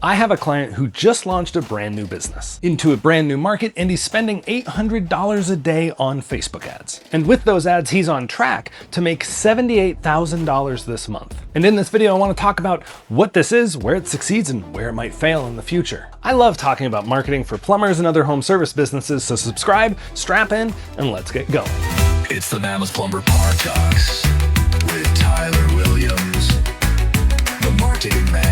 I have a client who just launched a brand new business into a brand new market, and he's spending $800 a day on Facebook ads. And with those ads, he's on track to make $78,000 this month. And in this video, I want to talk about what this is, where it succeeds, and where it might fail in the future. I love talking about marketing for plumbers and other home service businesses, so subscribe, strap in, and let's get going. It's the Mammoth Plumber Podcast with Tyler Williams, the marketing man.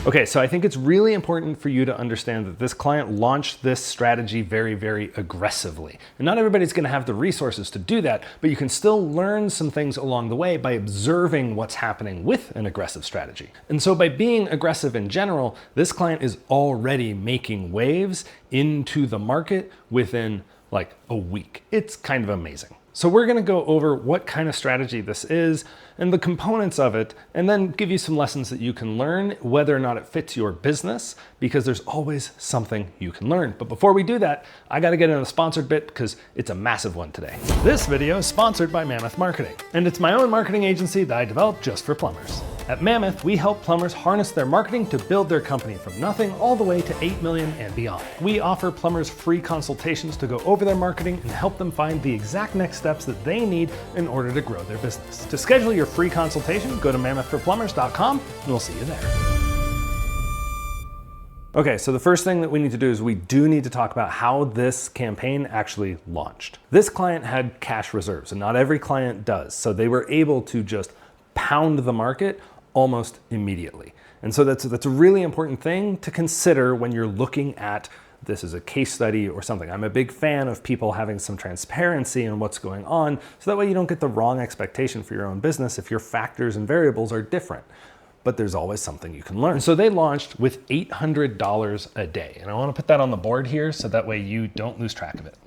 Okay, so I think it's really important for you to understand that this client launched this strategy very, very aggressively. And not everybody's gonna have the resources to do that, but you can still learn some things along the way by observing what's happening with an aggressive strategy. And so by being aggressive in general, this client is already making waves into the market within like a week. It's kind of amazing. So we're gonna go over what kind of strategy this is and the components of it, and then give you some lessons that you can learn whether or not it fits your business, because there's always something you can learn. But before we do that, I gotta get in a sponsored bit because it's a massive one today. This video is sponsored by Mammoth Marketing, and it's my own marketing agency that I developed just for plumbers. At Mammoth, we help plumbers harness their marketing to build their company from nothing all the way to 8 million and beyond. We offer plumbers free consultations to go over their marketing and help them find the exact next steps that they need in order to grow their business. To schedule your free consultation, go to mammothforplumbers.com and we'll see you there. Okay, so the first thing that we need to do is we do need to talk about how this campaign actually launched. This client had cash reserves, and not every client does. So they were able to just pound the market almost immediately. And so that's a really important thing to consider when you're looking at this as a case study or something. I'm a big fan of people having some transparency in what's going on, so that way you don't get the wrong expectation for your own business if your factors and variables are different. But there's always something you can learn. So they launched with $800 a day. And I want to put that on the board here so that way you don't lose track of it.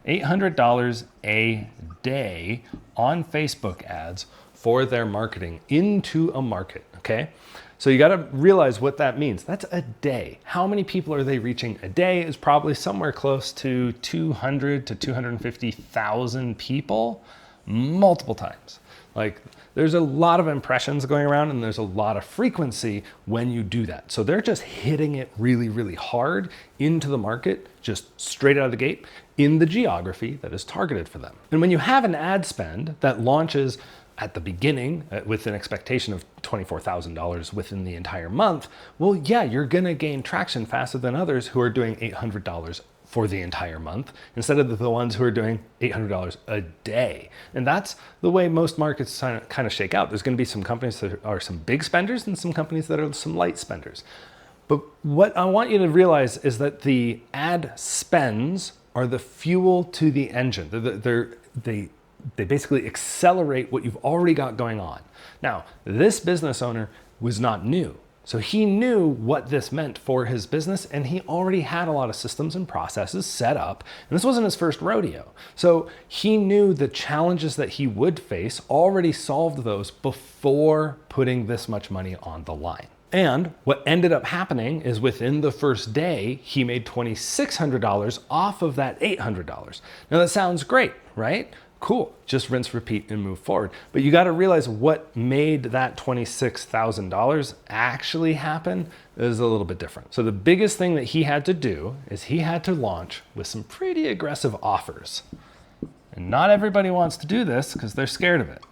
$800 a day on Facebook ads for their marketing into a market, okay? So you gotta realize what that means. That's a day. How many people are they reaching a day is probably somewhere close to 200 to 250,000 people multiple times. Like, there's a lot of impressions going around, and there's a lot of frequency when you do that. So they're just hitting it really, really hard into the market, just straight out of the gate in the geography that is targeted for them. And when you have an ad spend that launches at the beginning with an expectation of $24,000 within the entire month, well, yeah, you're gonna gain traction faster than others who are doing $800 for the entire month instead of the ones who are doing $800 a day. And that's the way most markets kind of shake out. There's gonna be some companies that are some big spenders and some companies that are some light spenders. But what I want you to realize is that the ad spends are the fuel to the engine. They basically accelerate what you've already got going on. Now, this business owner was not new. So he knew what this meant for his business, and he already had a lot of systems and processes set up. And this wasn't his first rodeo. So he knew the challenges that he would face, already solved those before putting this much money on the line. And what ended up happening is within the first day, he made $2,600 off of that $800. Now that sounds great, right? Cool, just rinse, repeat, and move forward. But you gotta realize what made that $26,000 actually happen is a little bit different. So the biggest thing that he had to do is he had to launch with some pretty aggressive offers. And not everybody wants to do this because they're scared of it.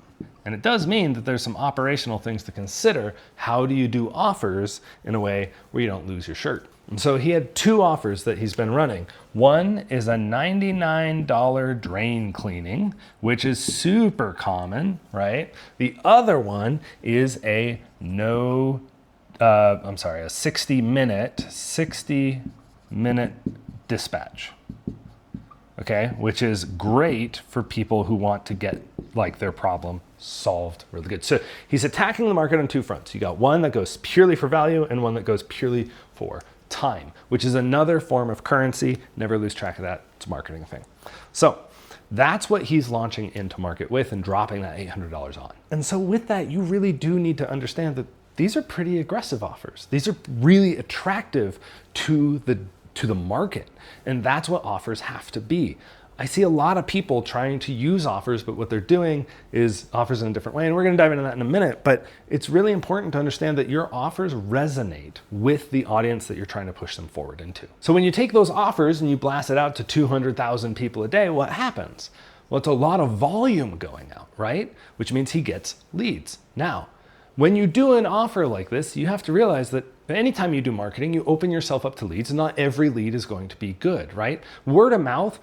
And it does mean that there's some operational things to consider. How do you do offers in a way where you don't lose your shirt? And so he had two offers that he's been running. One is a $99 drain cleaning, which is super common, right? The other one is a 60-minute dispatch. Okay, which is great for people who want to get like their problem solved really good. So he's attacking the market on two fronts. You got one that goes purely for value and one that goes purely for time, which is another form of currency. Never lose track of that. It's a marketing thing. So that's what he's launching into market with and dropping that $800 on. And so with that, you really do need to understand that these are pretty aggressive offers. These are really attractive to the market. And that's what offers have to be. I see a lot of people trying to use offers, but what they're doing is offers in a different way. And we're going to dive into that in a minute, but it's really important to understand that your offers resonate with the audience that you're trying to push them forward into. So when you take those offers and you blast it out to 200,000 people a day, what happens? Well, it's a lot of volume going out, right? Which means he gets leads. Now, when you do an offer like this, you have to realize that anytime you do marketing, you open yourself up to leads, and not every lead is going to be good, right? Word of mouth,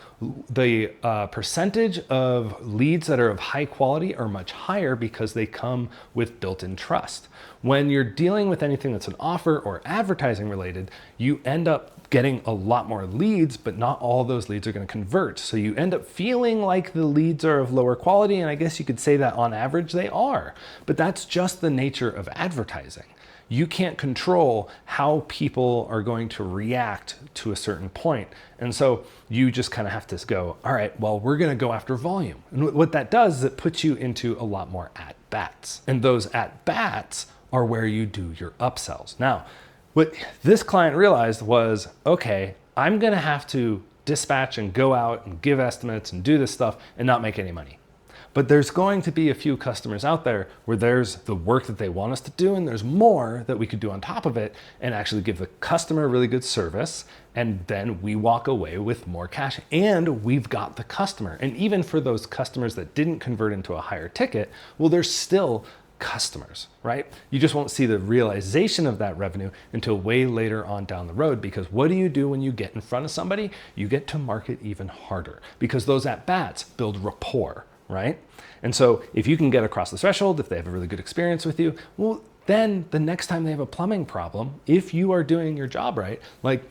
the percentage of leads that are of high quality are much higher because they come with built-in trust. When you're dealing with anything that's an offer or advertising related, you end up getting a lot more leads, but not all those leads are going to convert. So you end up feeling like the leads are of lower quality, and I guess you could say that on average they are, but that's just the nature of advertising. You can't control how people are going to react to a certain point. And so you just kind of have to go, all right, well, we're going to go after volume. And what that does is it puts you into a lot more at-bats. And those at-bats are where you do your upsells. Now, what this client realized was, okay, I'm going to have to dispatch and go out and give estimates and do this stuff and not make any money. But there's going to be a few customers out there where there's the work that they want us to do, and there's more that we could do on top of it and actually give the customer really good service. And then we walk away with more cash and we've got the customer. And even for those customers that didn't convert into a higher ticket, well, they're still customers, right? You just won't see the realization of that revenue until way later on down the road, because what do you do when you get in front of somebody? You get to market even harder, because those at-bats build rapport, right? And so if you can get across the threshold, if they have a really good experience with you, well, then the next time they have a plumbing problem, if you are doing your job right, like,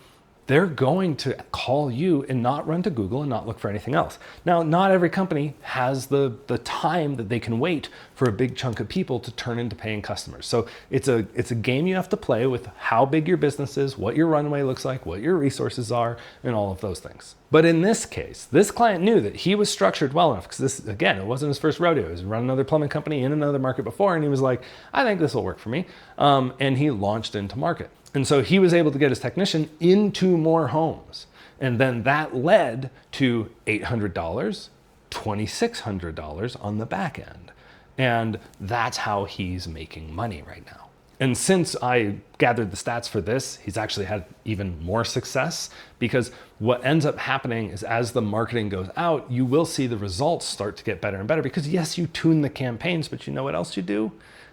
they're going to call you and not run to Google and not look for anything else. Now, not every company has the time that they can wait for a big chunk of people to turn into paying customers. So it's a game you have to play with how big your business is, what your runway looks like, what your resources are, and all of those things. But in this case, this client knew that he was structured well enough, because this, again, it wasn't his first rodeo. He was run another plumbing company in another market before, and he was like, I think this will work for me. And he launched into market. And so he was able to get his technician into more homes. And then that led to $800, $2,600 on the back end. And that's how he's making money right now. And since I gathered the stats for this, he's actually had even more success, because what ends up happening is as the marketing goes out, you will see the results start to get better and better, because yes, you tune the campaigns, but you know what else you do?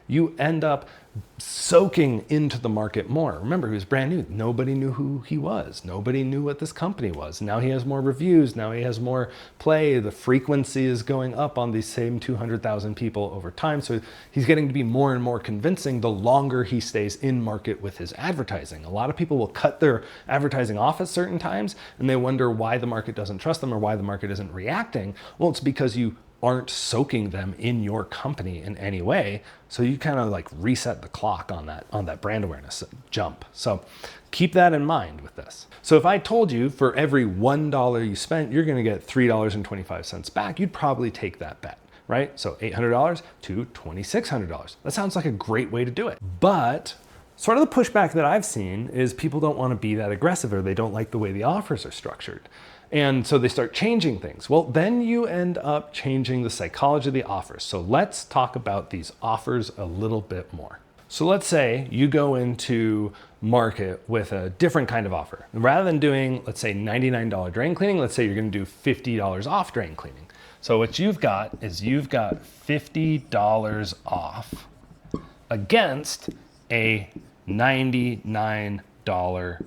You end up soaking into the market more. Remember, he was brand new. Nobody knew who he was. Nobody knew what this company was. Now he has more reviews. Now he has more play. The frequency is going up on these same 200,000 people over time. So he's getting to be more and more convincing the longer he stays in market with his advertising. A lot of people will cut their advertising off at certain times, and they wonder why the market doesn't trust them or why the market isn't reacting. Well, it's because you aren't soaking them in your company in any way. So you kind of like reset the clock on that brand awareness jump. So keep that in mind with this. So if I told you for every $1 you spent, you're going to get $3.25 back, you'd probably take that bet, right? So $800 to $2,600. That sounds like a great way to do it. But sort of the pushback that I've seen is people don't want to be that aggressive, or they don't like the way the offers are structured. And so they start changing things. Well, then you end up changing the psychology of the offers. So let's talk about these offers a little bit more. So let's say you go into market with a different kind of offer. Rather than doing, let's say, $99 drain cleaning, let's say you're going to do $50 off drain cleaning. So what you've got is you've got $50 off against a $99,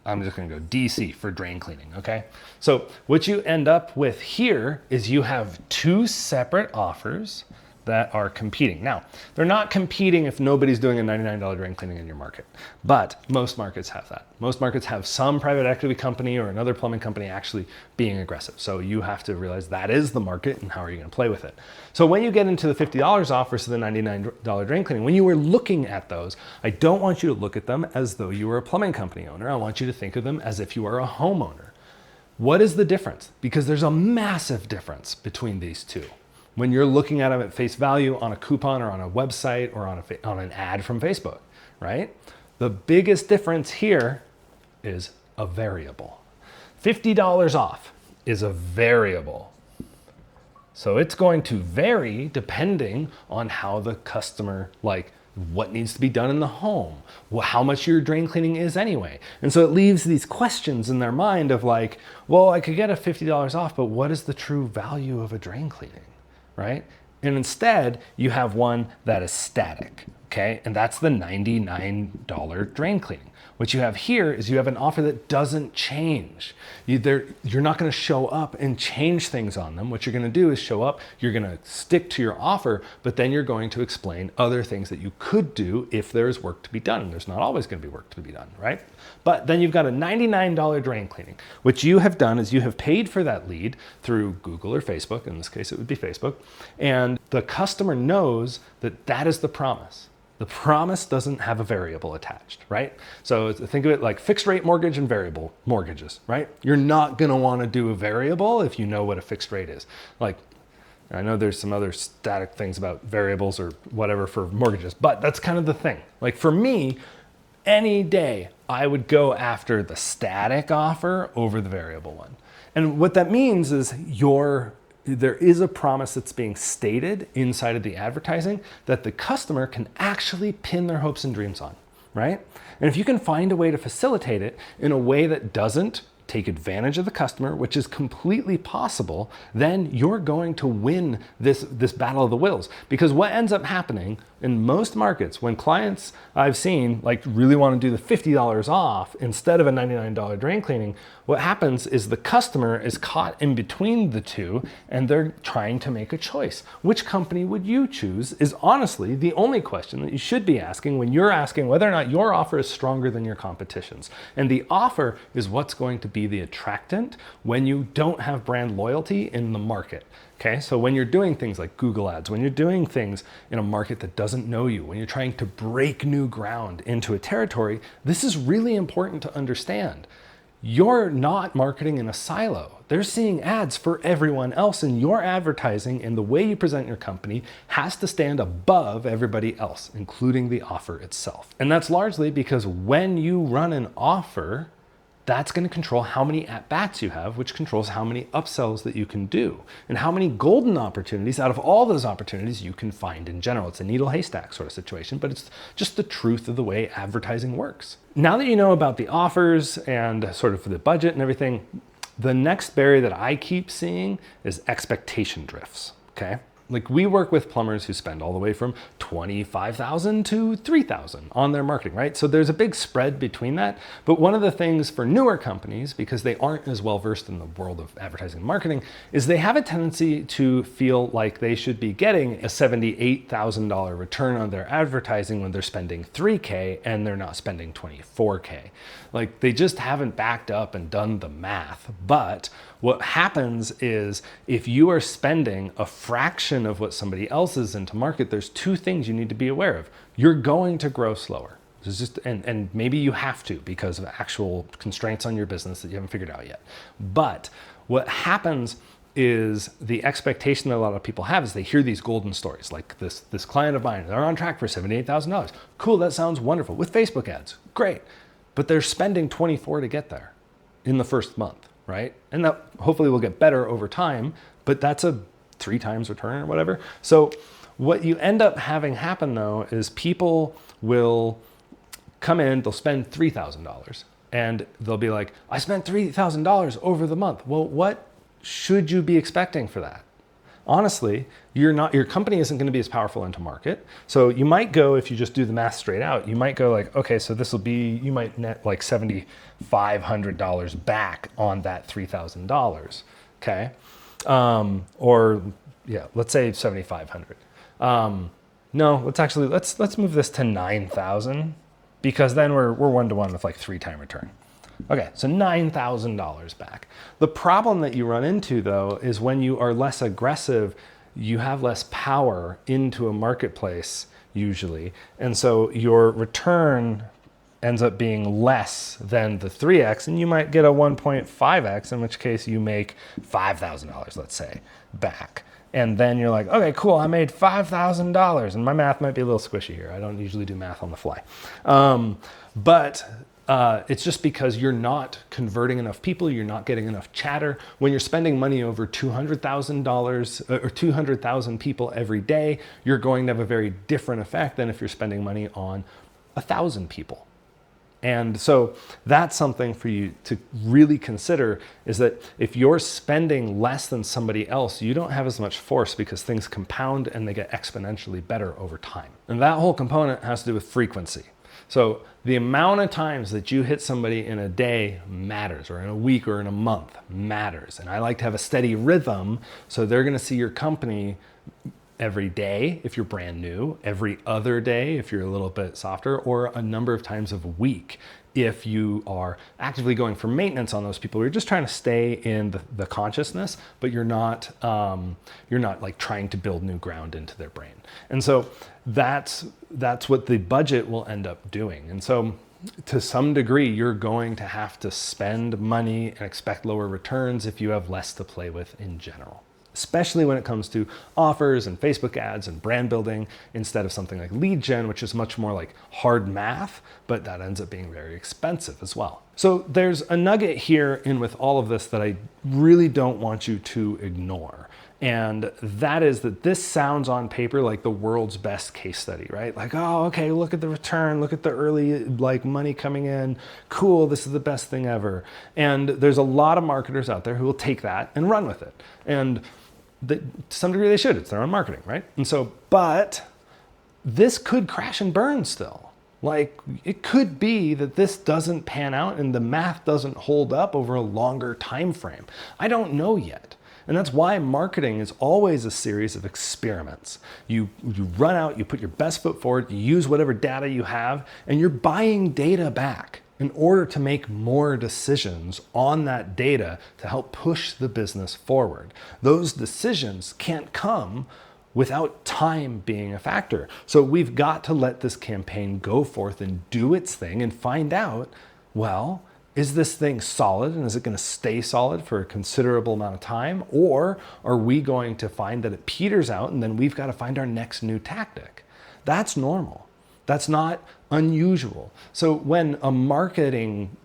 I'm just going to go DC for drain cleaning, okay? So what you end up with here is you have two separate offers that are competing. Now, they're not competing if nobody's doing a $99 drain cleaning in your market, but most markets have that. Most markets have some private equity company or another plumbing company actually being aggressive. So you have to realize that is the market, and how are you going to play with it? So when you get into the $50 off versus the $99 drain cleaning, when you were looking at those, I don't want you to look at them as though you were a plumbing company owner. I want you to think of them as if you are a homeowner. What is the difference? Because there's a massive difference between these two. When you're looking at them at face value on a coupon or on a website or on an ad from Facebook, right? The biggest difference here is a variable. $50 off is a variable. So it's going to vary depending on how the customer, like what needs to be done in the home, how much your drain cleaning is anyway. And so it leaves these questions in their mind of like, well, I could get a $50 off, but what is the true value of a drain cleaning, right? And instead you have one that is static, okay? And that's the $99 drain cleaning. What you have here is you have an offer that doesn't change. You're not gonna show up and change things on them. What you're gonna do is show up, you're gonna stick to your offer, but then you're going to explain other things that you could do if there's work to be done. And there's not always gonna be work to be done, right? But then you've got a $99 drain cleaning. What you have done is you have paid for that lead through Google or Facebook, in this case it would be Facebook, and the customer knows that that is the promise. The promise doesn't have a variable attached, right? So think of it like fixed rate mortgage and variable mortgages, right? You're not gonna wanna do a variable if you know what a fixed rate is. Like, I know there's some other static things about variables or whatever for mortgages, but that's kind of the thing. Like for me, any day I would go after the static offer over the variable one. And what that means is there is a promise that's being stated inside of the advertising that the customer can actually pin their hopes and dreams on, right? And if you can find a way to facilitate it in a way that doesn't take advantage of the customer, which is completely possible, then you're going to win this battle of the wills. Because what ends up happening in most markets, when clients I've seen like really want to do the $50 off instead of a $99 drain cleaning, what happens is the customer is caught in between the two and they're trying to make a choice. Which company would you choose is honestly the only question that you should be asking when you're asking whether or not your offer is stronger than your competition's. And the offer is what's going to be the attractant when you don't have brand loyalty in the market. Okay, so when you're doing things like Google ads, when you're doing things in a market that doesn't know you, when you're trying to break new ground into a territory, this is really important to understand. You're not marketing in a silo. They're seeing ads for everyone else, and your advertising and the way you present your company has to stand above everybody else, including the offer itself. And that's largely because when you run an offer, that's going to control how many at-bats you have, which controls how many upsells that you can do and how many golden opportunities out of all those opportunities you can find in general. It's a needle haystack sort of situation, but it's just the truth of the way advertising works. Now that you know about the offers and sort of the budget and everything, the next barrier that I keep seeing is expectation drifts, okay? Like we work with plumbers who spend all the way from $25,000 to $3,000 on their marketing, right? So there's a big spread between that. But one of the things for newer companies, because they aren't as well versed in the world of advertising and marketing, is they have a tendency to feel like they should be getting a $78,000 return on their advertising when they're spending $3K and they're not spending $24K. Like they just haven't backed up and done the math. But what happens is if you are spending a fraction of what somebody else is into market, there's two things you need to be aware of. You're going to grow slower. It's just, and maybe you have to because of actual constraints on your business that you haven't figured out yet. But what happens is the expectation that a lot of people have is they hear these golden stories like this client of mine, they're on track for $78,000. Cool, that sounds wonderful. With Facebook ads, great. But they're spending 24 to get there in the first month, right? And that hopefully will get better over time, but that's a 3 times return or whatever. So what you end up having happen though is people will come in, they'll spend $3,000 and they'll be like, I spent $3,000 over the month. Well, what should you be expecting for that? Honestly, your company isn't going to be as powerful into market. So you might go, if you just do the math straight out, you might go like, okay, so this will be, you might net like $7,500 back on that $3,000. Okay. Or yeah, let's say 7,500. No, let's move this to 9,000 because then we're one-to-one with like 3-time return. Okay, so $9,000 back. The problem that you run into though is when you are less aggressive, you have less power into a marketplace usually. And so your return ends up being less than the 3x and you might get a 1.5x, in which case you make $5,000, let's say, back. And then you're like, okay, cool, I made $5,000. And my math might be a little squishy here. I don't usually do math on the fly. But it's just because you're not converting enough people, you're not getting enough chatter. When you're spending money over $200,000 or 200,000 people every day, you're going to have a very different effect than if you're spending money on 1,000 people. And so that's something for you to really consider, is that if you're spending less than somebody else, you don't have as much force because things compound and they get exponentially better over time. And that whole component has to do with frequency. So the amount of times that you hit somebody in a day matters, or in a week or in a month matters. And I like to have a steady rhythm, so they're going to see your company every day if you're brand new, every other day if you're a little bit softer, or a number of times a week if you are actively going for maintenance on those people. You're just trying to stay in the consciousness, but you're not like trying to build new ground into their brain. And so that's what the budget will end up doing. And so to some degree, you're going to have to spend money and expect lower returns if you have less to play with in general, especially when it comes to offers and Facebook ads and brand building, instead of something like lead gen, which is much more like hard math, but that ends up being very expensive as well. So there's a nugget here in with all of this that I really don't want you to ignore. And that is that this sounds on paper like the world's best case study, right? Like, oh, okay, look at the return, look at the early like money coming in. Cool, this is the best thing ever. And there's a lot of marketers out there who will take that and run with it. And to some degree they should, it's their own marketing, right? And so, but this could crash and burn still. Like, it could be that this doesn't pan out and the math doesn't hold up over a longer time frame. I don't know yet. And that's why marketing is always a series of experiments. You run out, you put your best foot forward, you use whatever data you have, and you're buying data back in order to make more decisions on that data to help push the business forward. Those decisions can't come without time being a factor. So we've got to let this campaign go forth and do its thing and find out, well, is this thing solid, and is it going to stay solid for a considerable amount of time? Or are we going to find that it peters out and then we've got to find our next new tactic? That's normal. That's not unusual. So when a marketing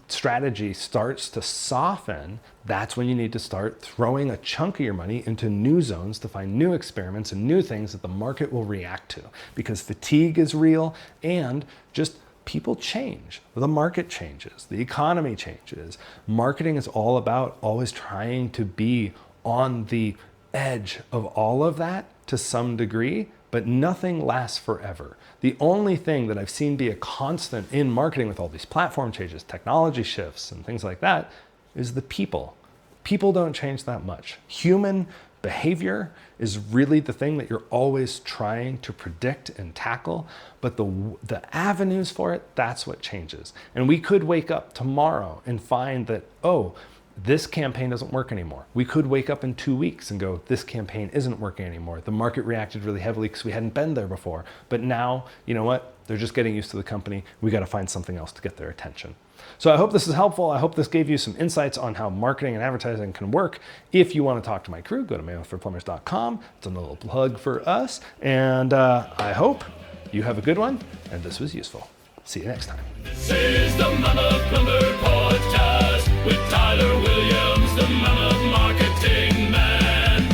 strategy starts to soften, that's when you need to start throwing a chunk of your money into new zones to find new experiments and new things that the market will react to, because fatigue is real and just people change, the market changes, the economy changes. Marketing is all about always trying to be on the edge of all of that to some degree, but nothing lasts forever. The only thing that I've seen be a constant in marketing with all these platform changes, technology shifts, and things like that is the people. People don't change that much. Human behavior is really the thing that you're always trying to predict and tackle, but the avenues for it, that's what changes. And we could wake up tomorrow and find that, oh, this campaign doesn't work anymore. We could wake up in 2 weeks and go, this campaign isn't working anymore. The market reacted really heavily because we hadn't been there before. But now, you know what? They're just getting used to the company. We got to find something else to get their attention. So I hope this is helpful. I hope this gave you some insights on how marketing and advertising can work. If you want to talk to my crew, go to mailforplumbers.com. It's a little plug for us. And I hope you have a good one and this was useful. See you next time. This is the Mama Plumber Podcast with Tyler Williams, the Mama Marketing Man.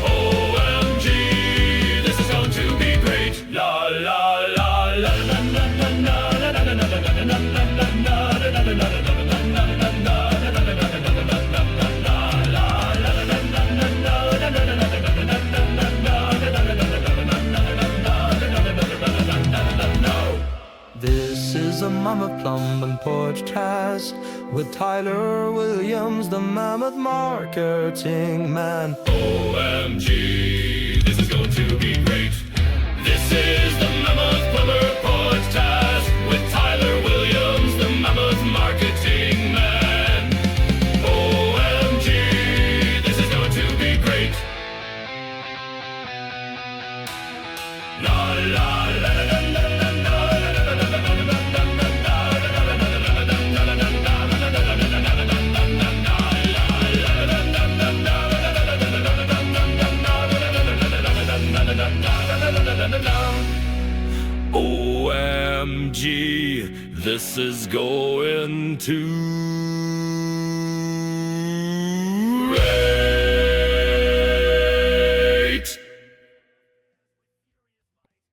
OMG, this is going to be great. La la la la la la la la la la la la la. This is a Mama Plumbing Podcast with Tyler Williams, the Mammoth Marketing Man. OMG, this is going to be great. This is the Mammoth Plumber Podcast with Tyler Williams, the Mammoth Marketing Man. OMG, this is going to be great. La la la la la la. OMG, this is going to